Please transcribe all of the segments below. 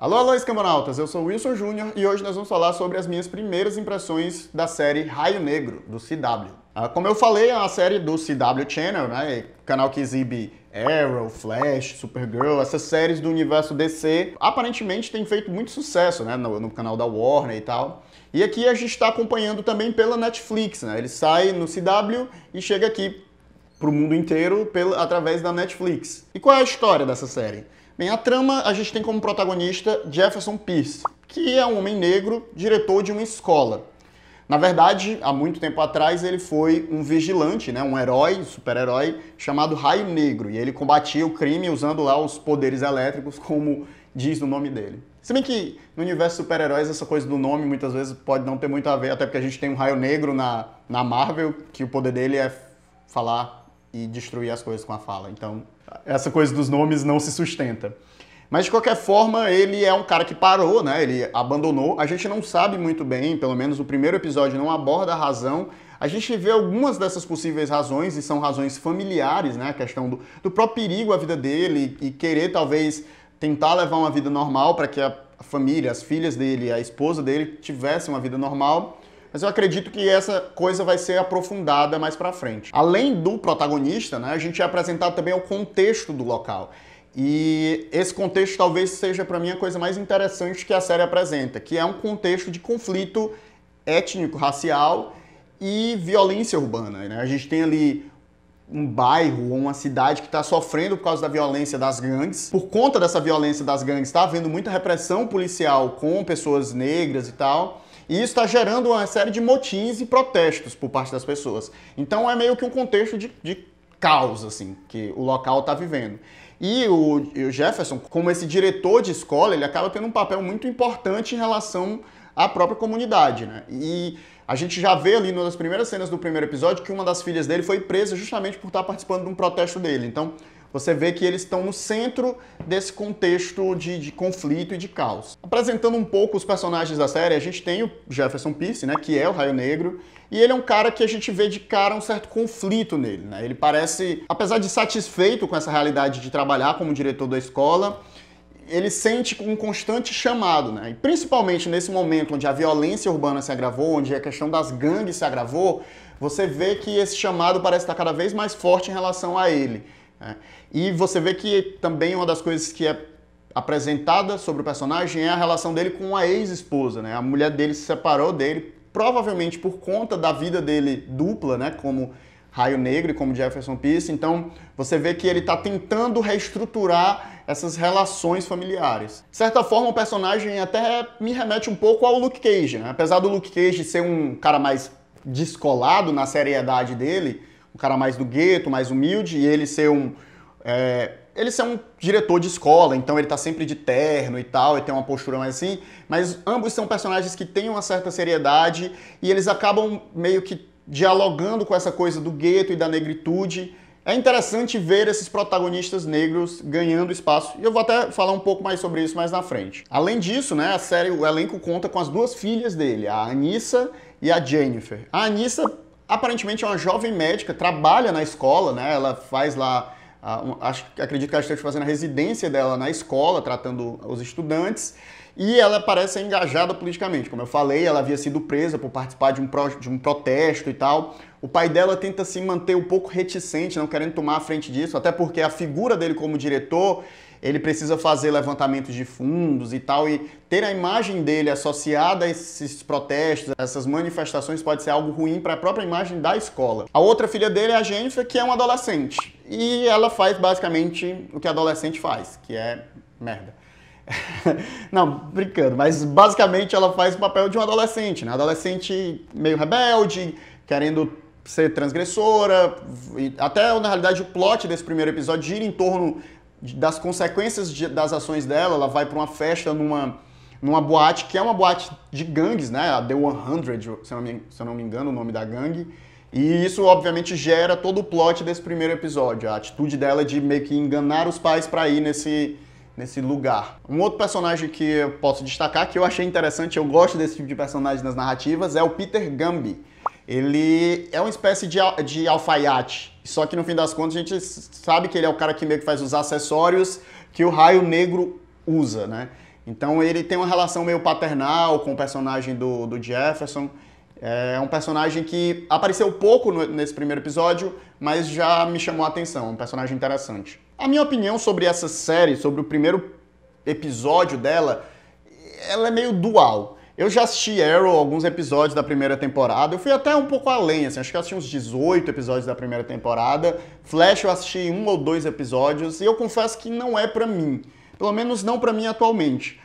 Alô, alô, escambonautas! Eu sou o Wilson Júnior e hoje nós vamos falar sobre as minhas primeiras impressões da série Raio Negro, do CW. Como eu falei, é uma série do CW Channel, né? Canal que exibe Arrow, Flash, Supergirl, essas séries do universo DC. Aparentemente tem feito muito sucesso, né? No canal da Warner e tal. E aqui a gente está acompanhando também pela Netflix, né? Ele sai no CW e chega aqui pro mundo inteiro através da Netflix. E qual é a história dessa série? Bem, a trama a gente tem como protagonista Jefferson Pierce, que é um homem negro, diretor de uma escola. Na verdade, há muito tempo atrás, ele foi um vigilante, né, um herói, um super-herói, chamado Raio Negro, e ele combatia o crime usando lá os poderes elétricos, como diz no nome dele. Se bem que no universo super-heróis essa coisa do nome muitas vezes pode não ter muito a ver, até porque a gente tem um Raio Negro na Marvel, que o poder dele é falar e destruir as coisas com a fala. Então, essa coisa dos nomes não se sustenta. Mas, de qualquer forma, ele é um cara que parou, né? Ele abandonou. A gente não sabe muito bem, pelo menos o primeiro episódio não aborda a razão. A gente vê algumas dessas possíveis razões, e são razões familiares, né? A questão do próprio perigo à vida dele e querer, talvez, tentar levar uma vida normal para que a família, as filhas dele, a esposa dele tivessem uma vida normal. Mas eu acredito que essa coisa vai ser aprofundada mais pra frente. Além do protagonista, né, a gente é apresentado também o contexto do local. E esse contexto talvez seja pra mim a coisa mais interessante que a série apresenta, que é um contexto de conflito étnico, racial e violência urbana, né? A gente tem ali um bairro ou uma cidade que está sofrendo por causa da violência das gangues. Por conta dessa violência das gangues, está havendo muita repressão policial com pessoas negras e tal. E isso está gerando uma série de motins e protestos por parte das pessoas. Então é meio que um contexto de caos, assim, que o local está vivendo. E o Jefferson, como esse diretor de escola, ele acaba tendo um papel muito importante em relação à própria comunidade, né? E a gente já vê ali nas primeiras cenas do primeiro episódio que uma das filhas dele foi presa justamente por estar participando de um protesto dele. Então, você vê que eles estão no centro desse contexto de conflito e de caos. Apresentando um pouco os personagens da série, a gente tem o Jefferson Pierce, né, que é o Raio Negro, e ele é um cara que a gente vê de cara um certo conflito nele, né? Ele parece, apesar de satisfeito com essa realidade de trabalhar como diretor da escola, ele sente um constante chamado, né? E principalmente nesse momento onde a violência urbana se agravou, onde a questão das gangues se agravou, você vê que esse chamado parece estar cada vez mais forte em relação a ele. E você vê que também uma das coisas que é apresentada sobre o personagem é a relação dele com a ex-esposa, né? A mulher dele se separou dele, provavelmente por conta da vida dele dupla, né? Como Raio Negro e como Jefferson Pierce. Então você vê que ele está tentando reestruturar essas relações familiares. De certa forma, o personagem até me remete um pouco ao Luke Cage, né? Apesar do Luke Cage ser um cara mais descolado na seriedade dele, um cara mais do gueto, mais humilde, e ele ser um diretor de escola, então ele tá sempre de terno e tal, e tem uma postura mais assim, mas ambos são personagens que têm uma certa seriedade e eles acabam meio que dialogando com essa coisa do gueto e da negritude. É interessante ver esses protagonistas negros ganhando espaço, e eu vou até falar um pouco mais sobre isso mais na frente. Além disso, né, a série, o elenco conta com as duas filhas dele, a Anissa e a Jennifer. A Anissa aparentemente é uma jovem médica, trabalha na escola, né? Ela faz lá, acredito que ela esteja fazendo a residência dela na escola, tratando os estudantes, e ela parece engajada politicamente. Como eu falei, ela havia sido presa por participar de um protesto e tal. O pai dela tenta se manter um pouco reticente, não querendo tomar a frente disso, até porque a figura dele como diretor, ele precisa fazer levantamentos de fundos e tal, e ter a imagem dele associada a esses protestos, essas manifestações, pode ser algo ruim para a própria imagem da escola. A outra filha dele é a Jennifer, que é uma adolescente, e ela faz basicamente o que a adolescente faz, que é merda. Não, brincando, mas basicamente ela faz o papel de uma adolescente, né? Adolescente meio rebelde, querendo ser transgressora, e até na realidade o plot desse primeiro episódio gira em torno das consequências das ações dela. Ela vai para uma festa numa boate, que é uma boate de gangues, né? A The 100, se eu não me engano, o nome da gangue. E isso, obviamente, gera todo o plot desse primeiro episódio. A atitude dela de meio que enganar os pais para ir nesse lugar. Um outro personagem que eu posso destacar, que eu achei interessante, eu gosto desse tipo de personagem nas narrativas, é o Peter Gumby. Ele é uma espécie de alfaiate, só que no fim das contas a gente sabe que ele é o cara que meio que faz os acessórios que o Raio Negro usa, né? Então ele tem uma relação meio paternal com o personagem do Jefferson. É um personagem que apareceu pouco nesse primeiro episódio, mas já me chamou a atenção, um personagem interessante. A minha opinião sobre essa série, sobre o primeiro episódio dela, ela é meio dual. Eu já assisti Arrow, alguns episódios da primeira temporada, eu fui até um pouco além, assim, acho que eu assisti uns 18 episódios da primeira temporada. Flash eu assisti 1 ou 2 episódios e eu confesso que não é pra mim, pelo menos não pra mim atualmente.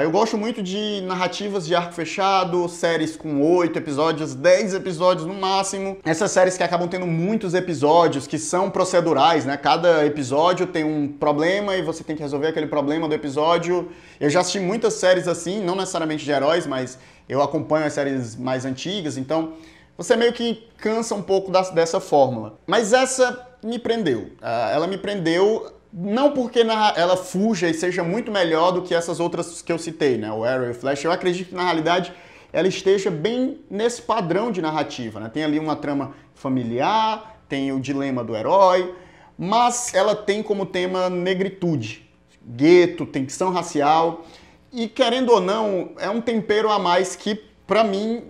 Eu gosto muito de narrativas de arco fechado, séries com 8 episódios, 10 episódios no máximo. Essas séries que acabam tendo muitos episódios, que são procedurais, né? Cada episódio tem um problema e você tem que resolver aquele problema do episódio. Eu já assisti muitas séries assim, não necessariamente de heróis, mas eu acompanho as séries mais antigas, então você meio que cansa um pouco dessa fórmula. Mas essa me prendeu. Ela me prendeu... Não porque ela fuja e seja muito melhor do que essas outras que eu citei, né? O Arrow e o Flash. Eu acredito que, na realidade, ela esteja bem nesse padrão de narrativa, né? Tem ali uma trama familiar, tem o dilema do herói, mas ela tem como tema negritude, gueto, tensão racial. E, querendo ou não, é um tempero a mais que, pra mim,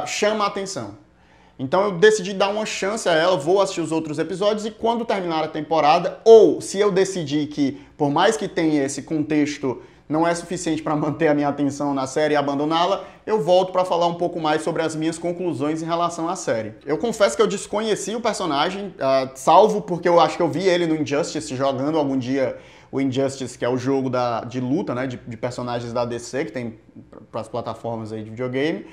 chama a atenção. Então eu decidi dar uma chance a ela, vou assistir os outros episódios e quando terminar a temporada, ou se eu decidir que, por mais que tenha esse contexto, não é suficiente para manter a minha atenção na série e abandoná-la, eu volto para falar um pouco mais sobre as minhas conclusões em relação à série. Eu confesso que eu desconheci o personagem, salvo porque eu acho que eu vi ele no Injustice jogando algum dia o Injustice, que é o jogo de luta, né, de personagens da DC, que tem para as plataformas aí de videogame.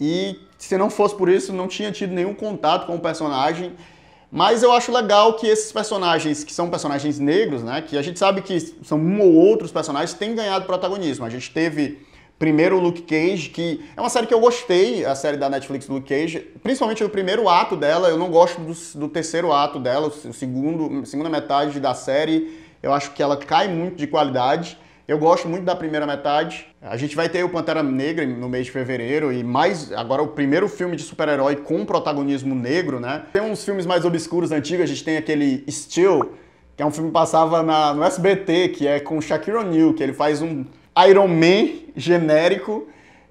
E se não fosse por isso, não tinha tido nenhum contato com o personagem. Mas eu acho legal que esses personagens, que são personagens negros, né, que a gente sabe que são um ou outros personagens, têm ganhado protagonismo. A gente teve primeiro o Luke Cage, que é uma série que eu gostei, a série da Netflix Luke Cage, principalmente o primeiro ato dela. Eu não gosto do terceiro ato dela, a segunda metade da série. Eu acho que ela cai muito de qualidade. Eu gosto muito da primeira metade. A gente vai ter o Pantera Negra no mês de fevereiro e mais agora o primeiro filme de super-herói com protagonismo negro, né? Tem uns filmes mais obscuros antigos, a gente tem aquele Steel, que é um filme que passava no SBT, que é com Shaquille O'Neal, que ele faz um Iron Man genérico.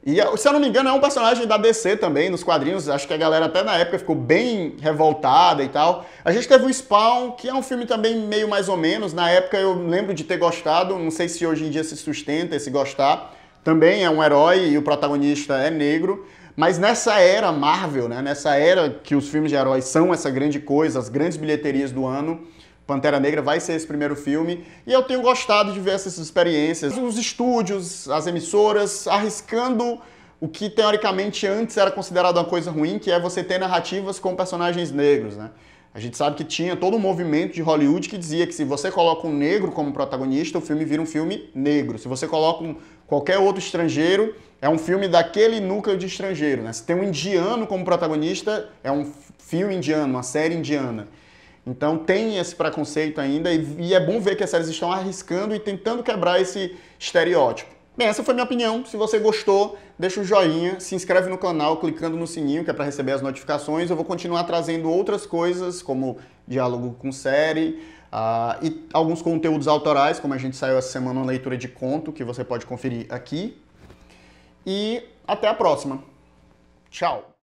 E, se eu não me engano, é um personagem da DC também, nos quadrinhos. Acho que a galera até na época ficou bem revoltada e tal. A gente teve o Spawn, que é um filme também meio mais ou menos. Na época eu lembro de ter gostado, não sei se hoje em dia se sustenta esse gostar. Também é um herói e o protagonista é negro. Mas nessa era Marvel, né, nessa era que os filmes de heróis são essa grande coisa, as grandes bilheterias do ano, Pantera Negra vai ser esse primeiro filme, e eu tenho gostado de ver essas experiências. Os estúdios, as emissoras, arriscando o que teoricamente antes era considerado uma coisa ruim, que é você ter narrativas com personagens negros, né? A gente sabe que tinha todo um movimento de Hollywood que dizia que se você coloca um negro como protagonista, o filme vira um filme negro. Se você coloca qualquer outro estrangeiro, é um filme daquele núcleo de estrangeiro, né? Se tem um indiano como protagonista, é um filme indiano, uma série indiana. Então tem esse preconceito ainda e é bom ver que as séries estão arriscando e tentando quebrar esse estereótipo. Bem, essa foi a minha opinião. Se você gostou, deixa o joinha, se inscreve no canal clicando no sininho, que é para receber as notificações. Eu vou continuar trazendo outras coisas, como diálogo com série e alguns conteúdos autorais, como a gente saiu essa semana uma leitura de conto, que você pode conferir aqui. E até a próxima. Tchau!